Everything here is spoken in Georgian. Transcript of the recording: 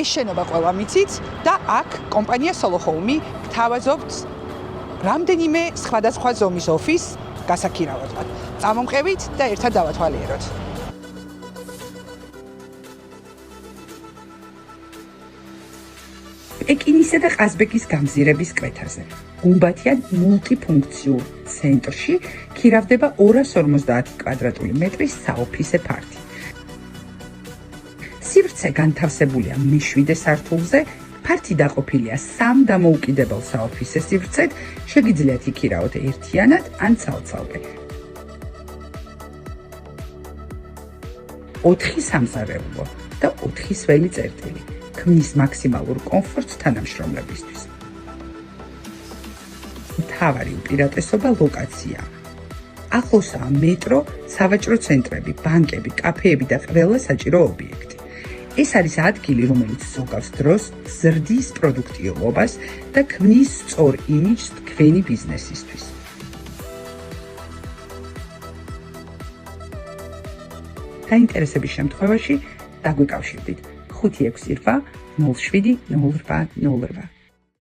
ეს შენობა ყველა მიცით და აქ კომპანია Solo Home გთავაზობთ რამდენიმე სხვადასხვა ზომის ოფისს გასაქირავებლად. წამომყევით და ერთად დავათვალიეროთ. პეკინისა და ყაზბეგის გამზირების კვეთაზე, გუმბათიან მულტიფუნქციურ ცენტრში ქირავდება 250 კვადრატული მეტრის საოფისე ფართი. სივრცე განთავსებულია მე-7 სართულზე, ფართი დაყოფილია 3 დამოუკიდებელ საოფისე სივრცედ, შეგიძლიათ იქირავოთ ერთიანად ან ცალ-ცალკე. 4 სამზარეულო და 4 სველი წერტილი. ქმნის მაქსიმალურ კომფორტს თანამშრომლებისთვის. მთავარი უპირატესობა ლოკაცია. ახლოსაა მეტრო, სავაჭრო ცენტრები, ბანკები, კაფეები და ყველა საჭირო ობიექტი. ეს არის ადგილი, რომელიც ზოგავს დროს ზრდის პროდუქტიულობას და ქმნის სწორ იმიჯს თქვენი ბიზნესისთვის. დაინტერესების შემთხვევაში დაგვიკავშირდით 568 07 08 08.